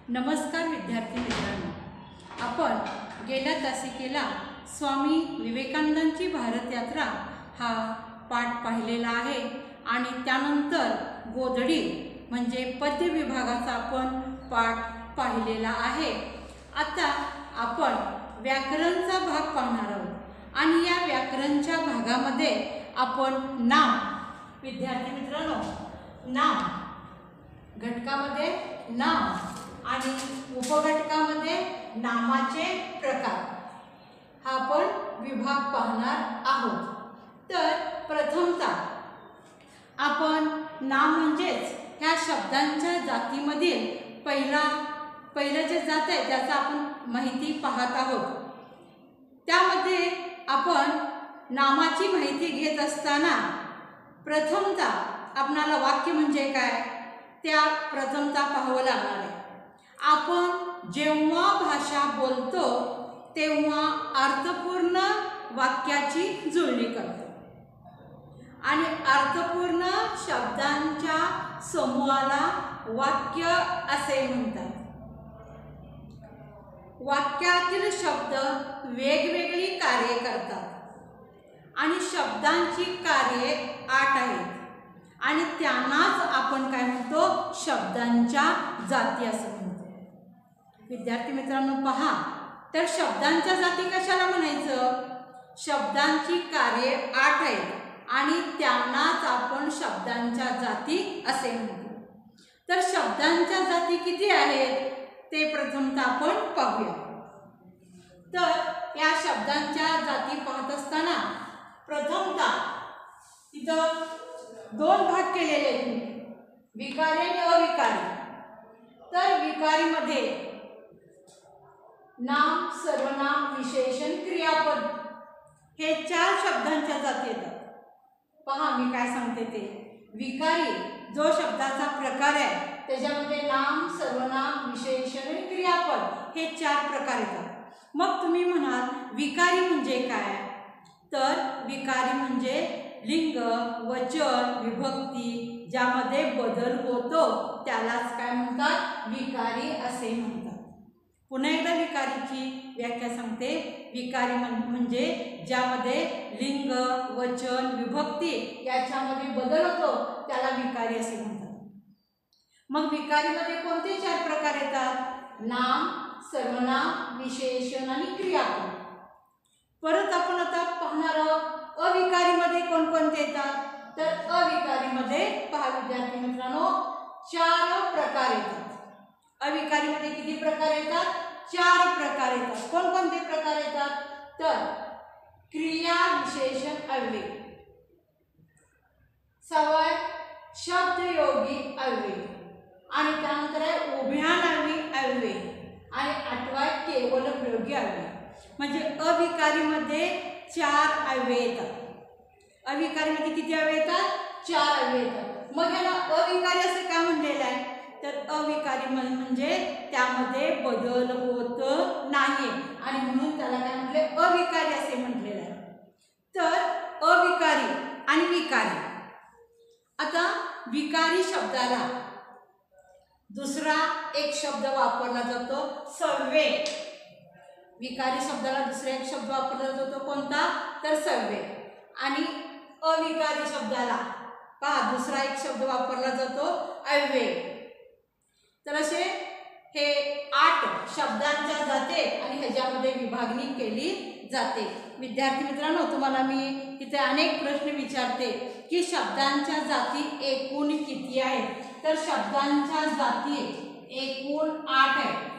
नमस्कार विद्यार्थी मित्रांनो, आपण गेल्या तासिकेला स्वामी विवेकानंदांची भारत यात्रा हा पाठ पाहिलेला आहे आणि त्यानंतर गोधडी म्हणजे पद्य विभागाचा आपण पाठ पाहिलेला आहे। आता आपण व्याकरणचा भाग पाहणार आहोत आणि या व्याकरणच्या भागामध्ये आपण नाम, विद्यार्थी मित्रांनो, नाम घटकामध्ये नाम आणि उपघटकामध्ये नामाचे प्रकार हा आपण विभाग पाहणार आहोत। तर प्रथमतः आपण नाम म्हणजेच ह्या शब्दांच्या जातीमधील पहिलं जे जात आहे त्याचा आपण माहिती पाहत आहोत। त्यामध्ये आपण नामाची माहिती घेत असताना प्रथमतः आपणाला वाक्य म्हणजे काय त्या प्रथमतः पाहावं लागणार आहे। आपण जेव्हा भाषा बोलतो तेव्हा अर्थपूर्ण वाक्याची जुळणी करतो आणि अर्थपूर्ण शब्दांच्या समूहाला वाक्य असे म्हणतात। वाक्यातील शब्द वेगवेगळी कार्ये करतात आणि शब्दांची कार्ये 8 आहेत आणि त्यांनाच आपण काय म्हणतो, शब्दांच्या जाती असं म्हणतो। विद्यार्थी मित्रांनो पहा, तर शब्दांच्या जाती कशाला म्हणायचं? शब्दांची कार्ये 8 आहेत आणि त्यांनाच आपण शब्दांच्या जाती असे म्हणतो। तर शब्दांच्या जाती किती आहेत ते प्रथमतः आपण पाहूया। तर या शब्दांच्या जाती पाहत असताना प्रथमतः इथं 2 भाग केलेले आहेत, विकारी आणि अविकारी। तर विकारीमध्ये नाम, सर्वनाम, विशेषण, क्रियापद हे 4 शब्दांच्या जाती येतात। पहा मी काय सांगते ते, विकारी जो शब्दाचा प्रकार आहे त्याच्यामध्ये नाम, सर्वनाम, विशेषण आणि क्रियापद हे 4 प्रकार येतात। मग तुम्ही म्हणाल विकारी म्हणजे काय? तर विकारी म्हणजे लिंग, वचन, विभक्ती ज्यामध्ये बदल होतो त्यालाच काय म्हणतात, विकारी असे म्हणतात। पुन्हा एकदा विकारीची व्याख्या सांगते, विकारी म्हणजे ज्यामध्ये लिंग, वचन, विभक्ती याच्यामध्ये बदल होतो त्याला विकारी असे म्हणतात। मग विकारीमध्ये कोणते 4 प्रकार येतात? नाम, सर्वनाम, विशेषण आणि क्रियापद। परत आपण आता पाहणार आहोत अविकारीमध्ये कोणकोणते येतात? तर अविकारीमध्ये पहा विद्यार्थी मित्रांनो 4 प्रकार येतात। अविकारीमध्ये किती प्रकार येतात? 4 प्रकार येतात। कोणकोणते प्रकार येतात? तर क्रिया विशेषण अव्यय, सवय शब्दयोगी अव्यय आणि त्यानंतर आहे उभयानामी अव्यय आणि 8वा आहे केवल प्रयोगी अव्यय। म्हणजे अविकारीमध्ये 4 अव्यय येतात। अविकारीमध्ये किती अव्यय येतात? 4 अव्यय येतात। मग याला अविकारी असे का म्हणलेलं आहे? तर अविकारी म्हणजे त्यामध्ये बदल होत नाही आणि म्हणून त्याला काय म्हटले, अविकारी असे म्हटलेलं आहे। तर अविकारी आणि विकारी। आता विकारी शब्दाला दुसरा एक शब्द वापरला जातो, सव्य। विकारी शब्दाला दुसरा एक शब्द वापरला जातो कोणता? तर सव्य। आणि अविकारी शब्दाला पहा दुसरा एक शब्द वापरला जातो, अव्यय। तर असे हे 8 शब्दांच्या जाती आणि ह्याच्यामध्ये विभागणी केली जाते। विद्यार्थी मित्रांनो तुम्हाला मी इथे अनेक प्रश्न विचारते की शब्दांच्या जाती एकूण किती आहेत? तर शब्दांच्या जाती एकूण 8 आहेत।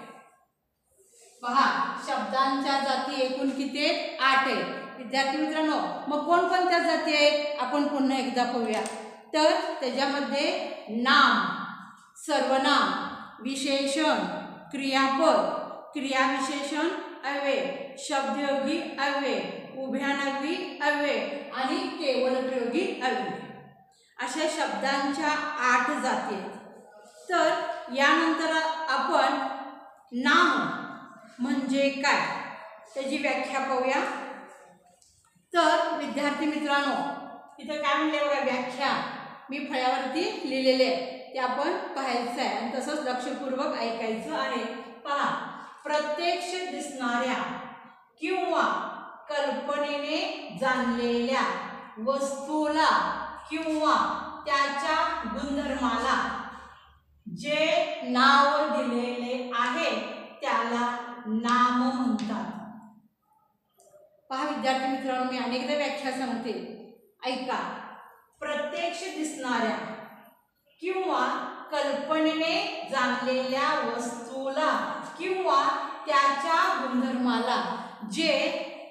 पहा शब्दांच्या जाती एकूण किती आहेत? 8 आहेत। विद्यार्थी मित्रांनो मग कोणकोणत्या जाती आहेत आपण पुन्हा एकदा पाहूया। तर त्याच्यामध्ये नाम, सर्वनाम, विशेषण, क्रियापद, क्रियाविशेषण अव्यय, शब्दयोगी अव्यय, उभयानामी अव्यय आणि केवल प्रयोगी अव्यय अशा शब्दांच्या 8 जाती आहेत। तर यानंतर आपण नाम म्हणजे काय त्याची व्याख्या पाहूया। तर विद्यार्थी मित्रांनो इथं काय म्हणले बघा, व्याख्या मी फळ्यावरती लिहिलेले आहे ते आपण पाहायचं आहे आणि तसंच लक्षपूर्वक ऐकायचं आहे. पहा, प्रत्यक्ष दिसणाऱ्या किंवा कल्पनेने जाणलेल्या वस्तूला किंवा त्याच्या गुणधर्माला जे नाव दिलेले आहे त्याला नाम म्हणतात. पहा विद्यार्थी मित्रांनो, मी अनेकदा व्याख्या सांगते, ऐका. प्रत्यक्ष दिसणाऱ्या किंवा कल्पनेने जाणलेल्या वस्तूला किंवा त्याच्या गुणधर्माला जे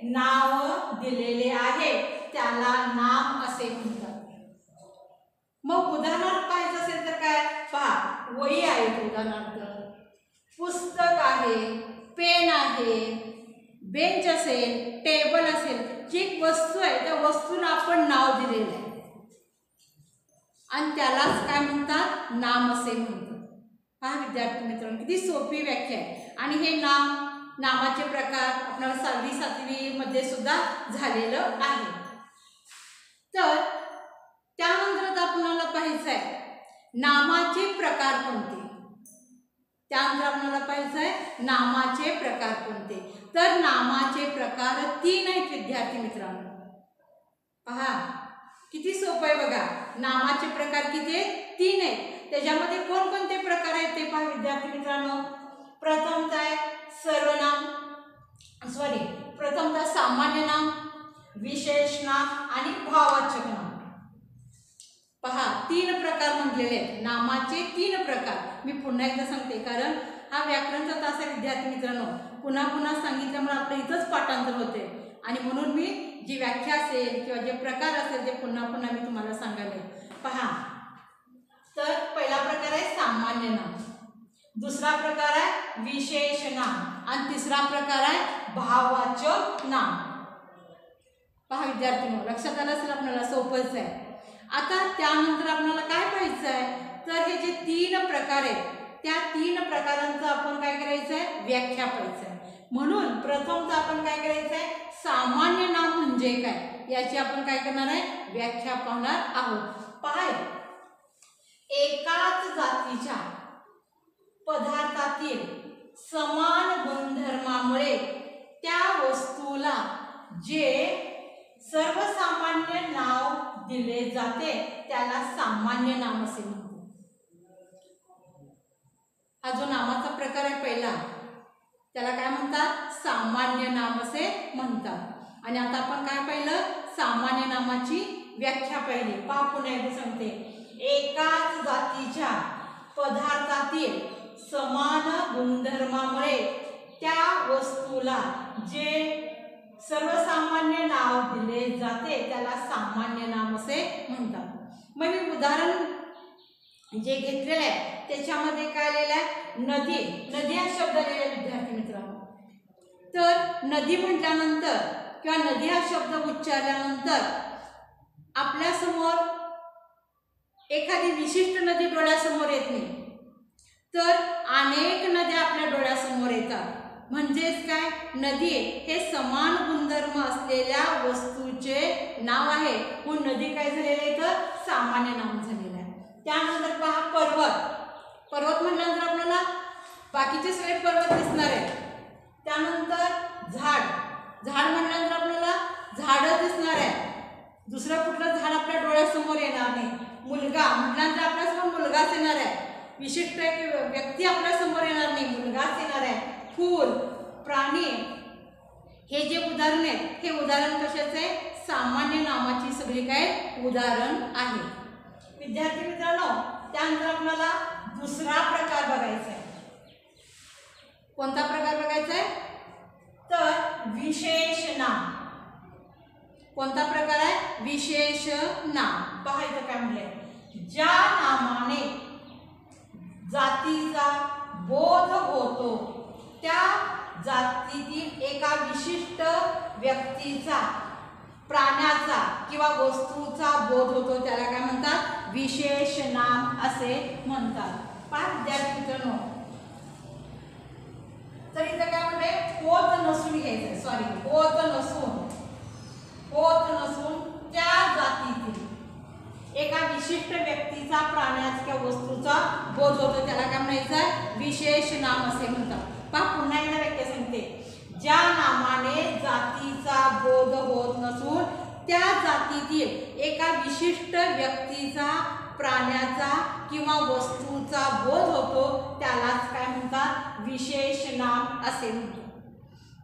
नाव दिलेले आहे त्याला नाम असे म्हणतात. मग उदाहरणार्थ पाहायचं असेल तर काय, पहा, वही आहे उदाहरणार्थ, पुस्तक आहे, पेन आहे, बेंच असेल, टेबल असेल, जी एक वस्तू आहे त्या वस्तूला आपण नाव दिलेलं आहे आणि त्यालाच काय म्हणतात, नाम असे म्हणतात. पहा विद्यार्थी मित्रांनो, किती सोपी व्याख्या आहे. आणि हे नामाचे प्रकार आपल्याला 6वी 7वी मध्ये सुद्धा झालेलं आहे. तर त्यानंतर आपल्याला पाहायचं आहे नामाचे प्रकार कोणते. त्यानंतर आपल्याला पाहायचं आहे नामाचे प्रकार कोणते. तर नामाचे प्रकार 3 आहेत विद्यार्थी मित्रांनो. पहा किती सोपं आहे बघा. नामाचे प्रकार किती आहेत, 3 आहेत. त्याच्यामध्ये कोणकोणते प्रकार आहेत ते पहा विद्यार्थी मित्रांनो. प्रथमतः सामान्य नाम, विशेष नाम आणि भाववाचक नाम. पहा 3 प्रकार म्हटलेले आहेत नामाचे. 3 प्रकार मी पुन्हा एकदा सांगते, कारण हा व्याकरणचा तास आहे विद्यार्थी मित्रांनो. पुन्हा पुन्हा सांगितल्यामुळे आपलं इथंच पाठांतर होते आणि म्हणून मी जी व्याख्या असेल किंवा जे प्रकार असेल ते पुन्हा पुन्हा मी तुम्हाला सांगायला. पहा, तर पहिला प्रकार आहे सामान्य नाम, दुसरा प्रकार आहे विशेष नाम आणि तिसरा प्रकार आहे भाववाचक नाम. पहा विद्यार्थींनो, लक्षात आलं असेल आपल्याला, सोपंच आहे. आता त्यानंतर आपल्याला काय पाहायचं आहे, तर हे जे 3 प्रकार आहेत त्या 3 प्रकारांचं आपण काय करायचं आहे, व्याख्या पाहायचं आहे. म्हणून प्रथमतः आपण काय करायचं आहे, सामान्य नाम म्हणजे काय याची आपण काय करणार आहे, व्याख्या पाहणार आहोत. पहा, एकाच जातीच्या पदार्थातील समान गुणधर्मामुळे त्या वस्तूला जे सर्वसामान्य नाव दिले जाते त्याला सामान्य नाम असे म्हणतात. हा जो नामाचा प्रकार आहे पहिला त्याला काय म्हणतात, सामान्य नाम असे म्हणतात. आणि आता आपण काय पाहिलं, सामान्य नामाची व्याख्या पाहिली. पहा पुन्हा एकदा सांगते, एकाच जातीच्या पदार्थातील समान गुणधर्मामुळे त्या वस्तूला जे सर्वसामान्य नाव दिले जाते त्याला सामान्य नाम असे म्हणतात. मग मी उदाहरण जे घेतलेलं आहे त्याच्यामध्ये काय लिहिलं आहे, नदी. नदी हा शब्द लिहिला विद्यार्थी मित्रांनो. तर नदी म्हटल्यानंतर किंवा नदी हा शब्द उच्चारल्यानंतर आपल्यासमोर एखादी विशिष्ट नदी डोळ्यासमोर येत नाही, तर अनेक नद्या आपल्या डोळ्यासमोर येतात. म्हणजेच काय, नदी हे समान गुणधर्म असलेल्या वस्तूचे नाव आहे. म्हणून नदी काय झालेलं आहे, तर सामान्य नाम झालेलं आहे. त्यानंतर पहा पर्वत. पर्वत म्हटल्यानंतर आपल्याला बाकीचे सगळे पर्वत दिसणार आहेत. त्यानंतर झाड. झाड म्हटल्यानंतर आपल्याला झाडं दिसणार आहे. दुसरं कुठलं झाड आपल्या डोळ्यासमोर येणार नाही. मुलगा म्हटल्यानंतर आपल्यासमोर मुलगाच येणार आहे. विशिष्ट एक व्यक्ती आपल्यासमोर येणार नाही, मुलगाच येणार आहे. फूल, प्राणी, हे जे उदाहरण आहेत हे उदाहरण कशाचे आहे, सामान्य नामाची सगळी काय उदाहरण आहे. विद्यार्थी मित्रांनो, त्यानंतर आपल्याला दुसरा प्रकार बघायचा आहे. कोणता प्रकार बघायचा आहे, तर विशेष नाम. कोणता प्रकार आहे, विशेष नाम. पाहायचं काय म्हणले, ज्या नामाने जातीचा बोध होतो त्या जातीतील एका विशिष्ट व्यक्तीचा, प्राण्याचा किंवा वस्तूचा बोध होतो त्याला काय म्हणतात, विशेष नाम असे म्हणतात. पहा विद्यार्थी मित्रांनो, तर इथं काय म्हणते, होत नसून घ्यायचं, सॉरी होत नसून त्या जातीतील एका विशिष्ट व्यक्तीचा, प्राण्याचा किंवा वस्तूचा बोध होतो त्याला काय म्हणायचं, विशेष नाम असे म्हणतात. पहा पुन्हा एकदा वाक्य सांगते, ज्या नामाने जातीचा बोध होत नसून त्या जातीतील एका विशिष्ट व्यक्तीचा, प्राण्याचा किंवा वस्तूचा बोध होतो त्यालाच काय म्हणतात, विशेष नाम असे म्हणतात.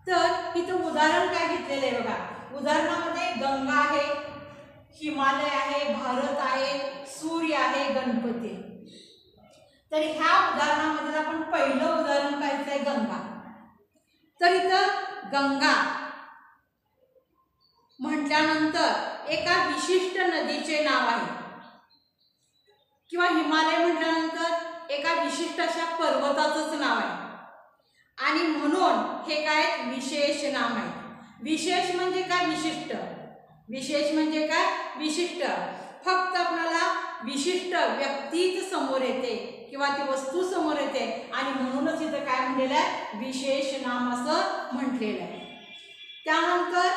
तर इथं उदाहरण काय घेतलेलं आहे बघा. उदाहरणामध्ये गंगा आहे, हिमालय आहे, भारत आहे, सूर्य आहे, गणपती. तर ह्या उदाहरणामध्ये आपण पहिलं उदाहरण पाहायचं आहे गंगा. तर इथं गंगा म्हटल्यानंतर एका विशिष्ट नदीचे नाव आहे, किंवा हिमालय म्हटल्यानंतर एका विशिष्ट अशा पर्वताचंच नाव आहे, आणि म्हणून हे काय विशेष नाम आहे. विशेष म्हणजे काय, विशिष्ट. विशेष म्हणजे काय, विशिष्ट. फक्त आपल्याला विशिष्ट व्यक्तीच समोर येते किंवा ती वस्तू समोर येते, आणि म्हणूनच इथं काय म्हणलेलं आहे, विशेष नाम असं म्हटलेलं आहे. त्यानंतर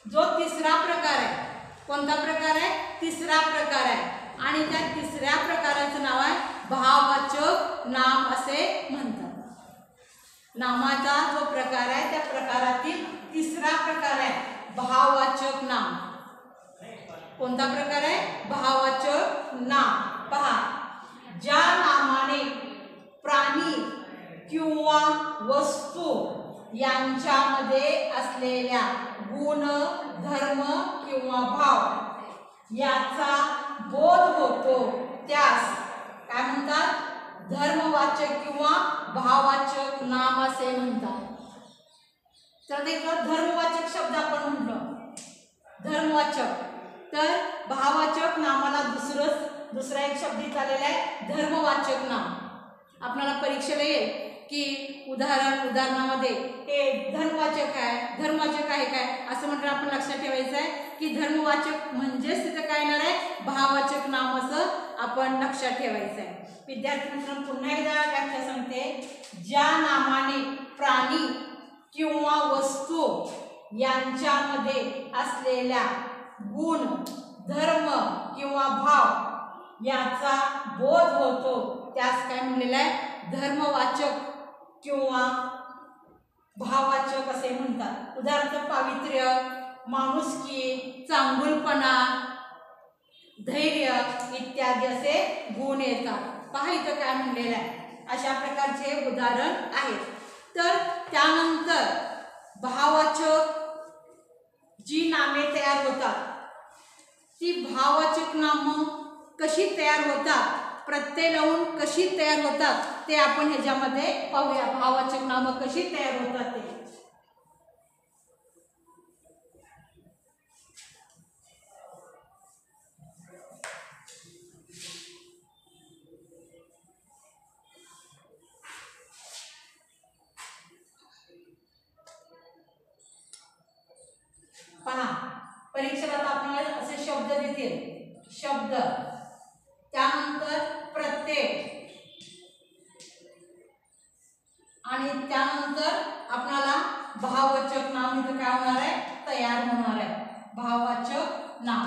जो तिसरा प्रकार आहे, कोणता प्रकार आहे, तिसरा प्रकार आहे, आणि त्या तिसऱ्या प्रकाराचं नाव आहे भाववाचक नाम असे म्हणतात. नामाचा जो प्रकार आहे त्या प्रकारातील तिसरा प्रकार आहे भाववाचक नाम. कोणता प्रकार आहे, भाववाचक नाम. पहा, ज्या नामाने प्राणी किंवा वस्तू यांच्यामध्ये असलेल्या गुण, धर्म किंवा भाव याचा बोध होतो त्यास काय म्हणतात, धर्मवाचक किंवा भाववाचक नाम असे म्हणतात. तर इथं धर्मवाचक शब्द आपण म्हटलो, धर्मवाचक. तर भाववाचक नामाला दुसरा एक शब्द इथं आलेला आहे धर्मवाचक नाम. आपल्याला परीक्षेला येईल की उदाहरणामध्ये हे धर्मवाचक आहे, धर्मवाचक आहे काय असं म्हटलं आपण लक्षात ठेवायचं आहे की धर्मवाचक म्हणजेच तिथं काय येणार आहे, भाववाचक नाम असं आपण लक्षात ठेवायचं आहे. विद्यार्थी मित्रांनो पुन्हा एकदा व्याख्या सांगते, ज्या नामाने प्राणी किंवा वस्तू यांच्यामध्ये असलेल्या गुण, धर्म किंवा भाव याचा बोध होतो त्यास काय म्हणलेलं आहे, धर्मवाचक किंवा भाववाचक असे म्हणतात. उदाहरणार्थ पावित्र्य, माणुसकी, चांगुलपणा, धैर्य इत्यादी असे गुण येतात. पहा इथं काय म्हणलेलं आहे, अशा प्रकारचे उदाहरण आहेत. तर त्यानंतर भाववाचक जी नामे तयार होतात ती भाववाचक नामं कशी तयार होतात, प्रत्यय लावून कशी तयार होतात ते आपण ह्याच्यामध्ये पाहूया. भाववाचक नामं कशी तयार होतात ते. पहा, परीक्षेला आपल्याला असे शब्द देतील, शब्द, त्यानंतर प्रत्यय, आणि त्यानंतर आपल्याला भाववाचक नाम इथं काय होणार आहे, तयार होणार आहे, भाववाचक नाम.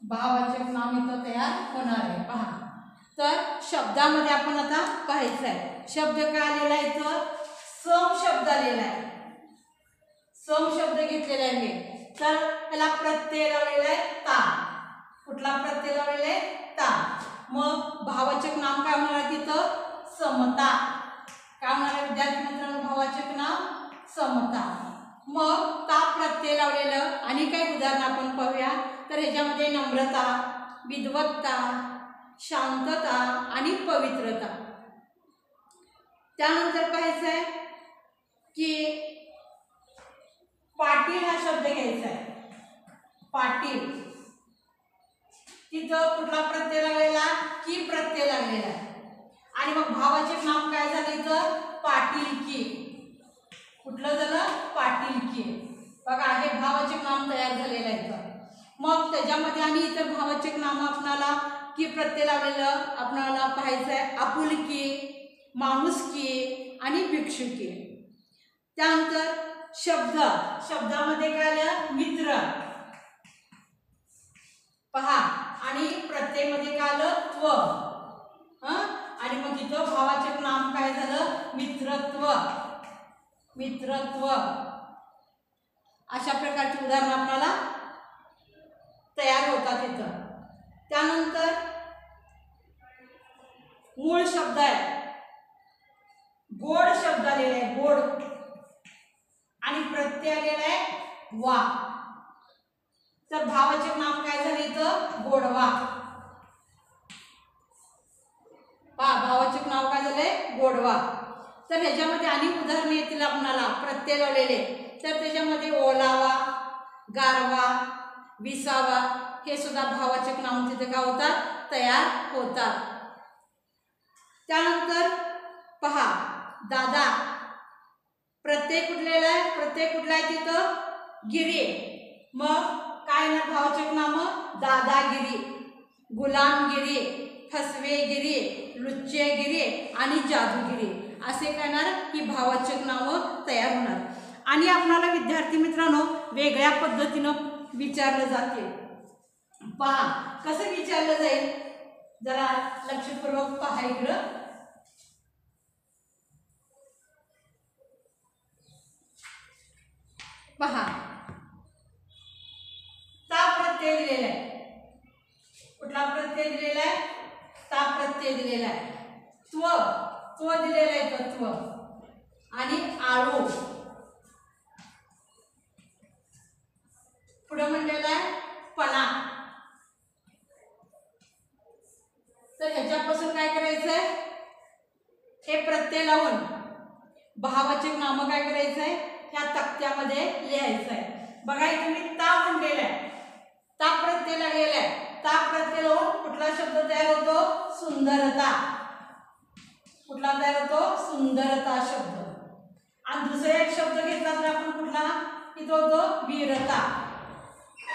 भाववाचक नाम इथं तयार होणार आहे. पहा, तर शब्दामध्ये आपण आता पाहायचं आहे. शब्द काय आलेला आहे, इथं सम शब्द आलेला आहे. सम शब्द घेतलेला आहे मी. तर त्याला प्रत्यय लावलेला आहे ता. कुठला प्रत्यय लावलेला आहे, ता. मग भाववाचक नाम काय होणार आहे तिथं, समता. काय होणार आहे विद्यार्थी मित्रांनो, भाववाचक नाम समता. मग ता प्रत्यय लावलेलं आणि काही उदाहरण आपण पाहूया. तर ह्याच्यामध्ये नम्रता, विद्वत्ता, शांतता आणि पवित्रता. त्यानंतर पाहायचं आहे की पाटील हा शब्द घ्यायचा आहे. पाटील, तिथं कुठला प्रत्यय लागलेला, की प्रत्यय लागलेला आहे. आणि मग भाववाचक नाम काय झालं इथं, पाटीलकी. कुठलं झालं, पाटीलकी. बघा हे भाववाचक नाम तयार झालेलं आहे इथं. मग त्याच्यामध्ये आणि इतर भाववाचक नाम आपणाला की प्रत्यय लावलेलं आपणाला पाहायचं आहे, आपुलकी, माणुसकी आणि भिक्षुकी. त्यानंतर शब्द, शब्दामध्ये काय आलं, मित्र. पहा आणि प्रत्ययमध्ये काय आलं त्व आणि मग इथं भावाचक नाम काय झालं मित्रत्व मित्रत्व अशा प्रकारची उदाहरणं आपल्याला तयार होतात इथं. त्यानंतर मूळ शब्द आहे गोड शब्द आलेला आहे गोड आणि प्रत्यय आलेला आहे वा तर भावाचे नाम काय झाले इथं गोडवा भावाचे नाव काय झाले गोडवा. तर ह्याच्यामध्ये अनेक उदाहरणे येतील आपल्याला प्रत्यय लावलेले तर त्याच्यामध्ये ओलावा गारवा विसावा हे सुद्धा भावाचक नाम तिथे काय होतात तयार होतात. त्यानंतर पहा दादा प्रत्यय कुठलेला आहे प्रत्यय कुठला आहे तिथं गिरी मग काय ना भावाचक नाम दादागिरी गुलामगिरी फसवेगिरी लुच्चेगिरी आणि जादूगिरी असे करणार ही भावाचक नावं तयार होणार. आणि आपल्याला विद्यार्थी मित्रांनो वेगळ्या पद्धतीनं विचारलं जाते. पहा कसं विचारलं जाईल जरा लक्षपूर्वक पहा इकडं. पहा ता प्रत्यय दिलेला आहे कुठला प्रत्यय दिलेला आहे ता प्रत्यय दिलेला आहे त्व त्व दिलेला आहे तत्व आणि आळू पुढे म्हणलेला आहे पणा. तर ह्याच्यापासून काय करायचंय हे प्रत्यय लावून भावाचे नाम काय करायचंय ह्या तक्त्यामध्ये लिहायचंय. बघा इथे मी ता म्हणलेला आहे ता प्रत्यय लागलेला आहे ता प्रत्यय लावून कुठला शब्द तयार होतो सुंदरता कुठला तयार होतो सुंदरता शब्द. आणि दुसरा एक शब्द घेतला तर आपण कुठला इथं होतो वीरता.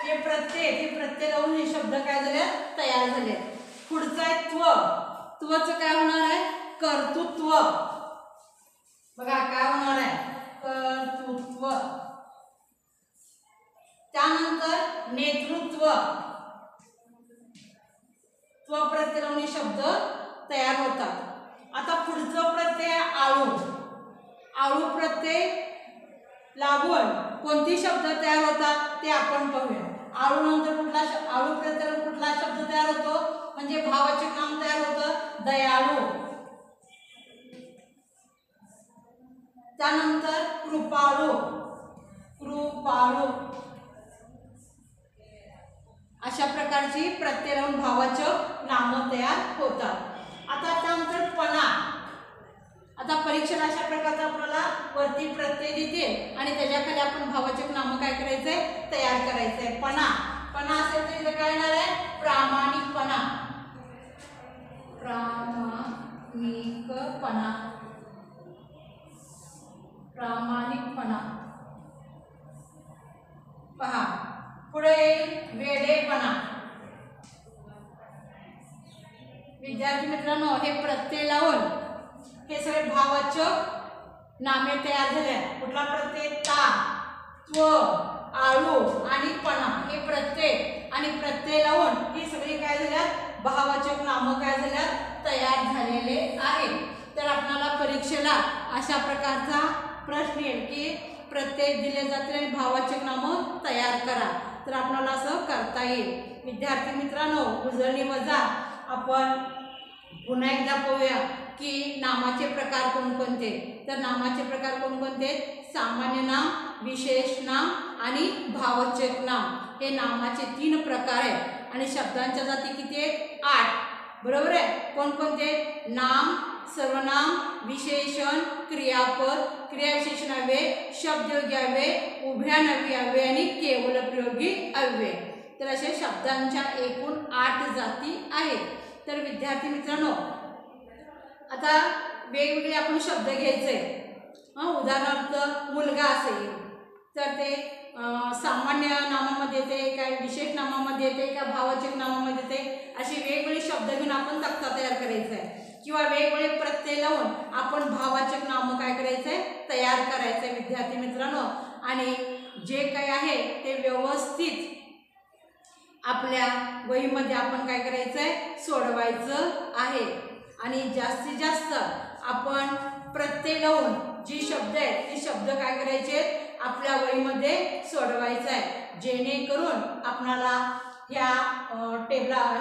हे प्रत्यय लावून हे शब्द काय झाले तयार झाले. पुढचा आहे त्व त्वचं काय होणार आहे कर्तृत्व. बघा काय होणार आहे कर्तृत्व. त्यानंतर नेतृत्व त्व प्रत्यय लावून शब्द तयार होतात. आता पुढचं प्रत्यय आळू आळू प्रत्यय लागून कोणते शब्द तयार होतात ते आपण पाहूया. आळू नंतर कुठला आळू प्रत्यय कुठला शब्द तयार होतो म्हणजे भावाचक नाम तयार होतं दयाळू. त्यानंतर कृपाळू कृपाळू अशा प्रकारची प्रत्यय लावून भावाचक नाम तयार होतात. आता त्यानंतर पणा. आता परीक्षेला अशा प्रकारचा आपल्याला वरती प्रत्यय देते आणि त्याच्याखाली आपण भावाचक नाम काय करायचंय तयार करायचंय. पणा पणा असेल तर इथं काय येणार आहे प्रामाणिकपणा प्रामाणिकपणा प्रामाणिकपणा. पहा पुढे वेडेपणा. विद्यार्थी मित्रांनो हे प्रत्यय लावून हे सगळे भावाचक नामे तयार झाले. कुठला प्रत्यय ता त्व आळू आणि पणा हे प्रत्यय आणि प्रत्यय लावून ही सगळी काय झाल्यात भावाचक नाम काय झाल्यात तयार झालेले आहेत. तर आपल्याला परीक्षेला अशा प्रकारचा प्रश्न येईल की प्रत्यय दिले जातील आणि भावाचक नाम तयार करा. तर आपल्याला असं करता येईल. विद्यार्थी मित्रांनो उजळणी वजा आपण पुन्हा एकदा पाहूया की नामाचे प्रकार कोणकोणते. तर नामाचे प्रकार कोणकोणते सामान्य नाम विशेष नाम आणि भाववाचक नाम हे नामाचे 3 प्रकार आहेत. आणि शब्दांच्या जाती किती आहेत 8 बरोबर आहे. कोणकोणते नाम सर्वनाम विशेषण क्रियापद क्रियाविशेषण अव्यय शब्दयोगी अव्यय उभयनामी अव्यय आणि केवल प्रयोगी अव्यय. तर असे शब्दांच्या एकूण 8 जाती आहेत. तर विद्यार्थी मित्रांनो आता वेगवेगळे आपण शब्द घ्यायचे. उदाहरणार्थ मुलगा असेल तर ते सामान्य नामामध्ये येते काय विशेष नामामध्ये येते का भाववाचक नामामध्ये येते असे वेगवेगळे शब्द घेऊन आपण तक्ता तयार करायचा आहे. किंवा वेगवेगळे प्रत्यय लावून आपण भाववाचक नाम काय करायचं आहे तयार करायचं आहे विद्यार्थी मित्रांनो. आणि जे काही आहे ते व्यवस्थित आपल्या वहीमध्ये आपण काय करायचं आहे, सोडवायचं आहे. आणि जास्तीत जास्त आपण प्रत्यय लावून जी शब्द आहेत ती शब्द काय करायचे, आपल्या वहीमध्ये सोडवायचं आहे, जेणेकरून आपणाला ह्या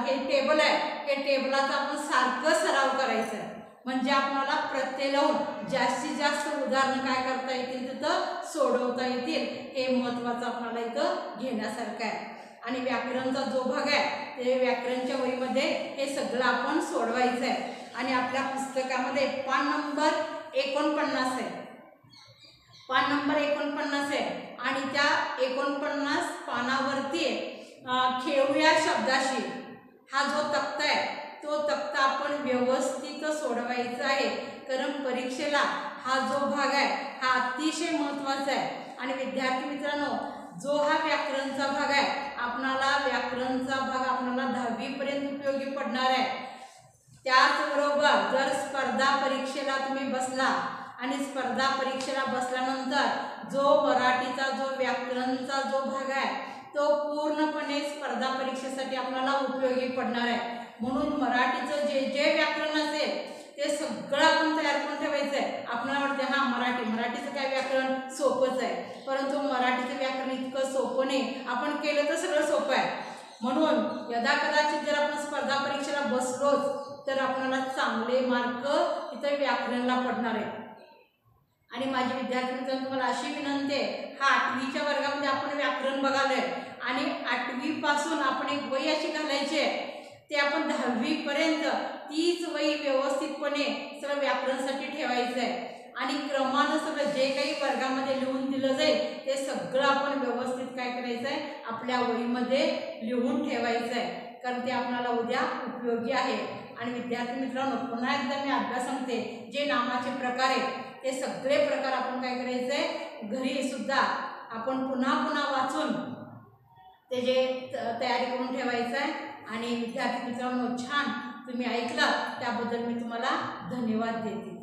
हे टेबल आहे, हे टेबलाचा आपण सारखं सराव करायचा आहे. म्हणजे आपल्याला प्रत्यय लावून जास्तीत जास्त उदाहरणं काय करता येतील, तिथं सोडवता येतील. हे महत्त्वाचं आपल्याला इथं घेण्यासारखं आहे. आणि व्याकरणचा जो भाग आहे ते व्याकरणच्या वहीमध्ये हे सगळं आपण सोडवायचं आहे. आणि आपल्या पुस्तकामध्ये पान नंबर 49 आहे, पान नंबर 49 आहे. आणि त्या 49 पानावरती खेळूया शब्दाशी हा जो तक्ता आहे तो तक्ता आपण व्यवस्थित सोडवायचा आहे. कारण परीक्षेला हा जो भाग आहे हा अतिशय महत्त्वाचा आहे. आणि विद्यार्थी मित्रांनो, जो हा व्याकरणचा भाग आहे आपणाला व्याकरणचा भाग आपणाला 10वी पर्यंत उपयोगी पडणार आहे. त्याचबरोबर जर स्पर्धा परीक्षेला तुम्ही बसला आणि स्पर्धा परीक्षेला बसल्यानंतर जो मराठीचा जो व्याकरणचा जो भाग आहे तो पूर्णपणे स्पर्धा परीक्षेसाठी आपल्याला उपयोगी पडणार आहे. म्हणून मराठीचं जे जे व्याकरण असेल ते सगळं आपण तयार करून ठेवायचं आहे. आपल्याला वाटते हा मराठीचं काय व्याकरण सोपंच आहे, परंतु मराठीचं व्याकरण इतकं सोपं नाही. आपण केलं तर सगळं सोपं आहे. म्हणून यदाकदाचित जर आपण स्पर्धा परीक्षेला बसलोच तर आपल्याला चांगले मार्क इथं व्याकरणला पडणार आहे. आणि माझी विद्यार्थी मित्रांनो, तुम्हाला अशी विनंती आहे, हा 8वीच्या वर्गामध्ये आपण व्याकरण बघालोय आणि 8वी पासून आपण एक वही अशी घालायची आहे ते आपण 10वी पर्यंत तीच वही व्यवस्थितपणे सगळं व्याकरणसाठी ठेवायचं आहे. आणि क्रमानं सगळं जे काही वर्गामध्ये लिहून दिलं जाईल ते सगळं आपण व्यवस्थित काय करायचं आहे, आपल्या वहीमध्ये लिहून ठेवायचं आहे. कारण ते आपल्याला उद्या उपयोगी आहे. आणि विद्यार्थी मित्रांनो, पुन्हा एकदा मी अभ्यास सांगते, जे नामाचे प्रकार आहेत ते सगळे प्रकार आपण काय करायचं आहे, घरी सुद्धा आपण पुन्हा पुन्हा वाचून ते जे तयारी करून ठेवायचं आहे. आणि विद्यार्थी मित्रांनो, छान तुम्ही ऐकलं त्याबद्दल मी तुम्हाला धन्यवाद देते.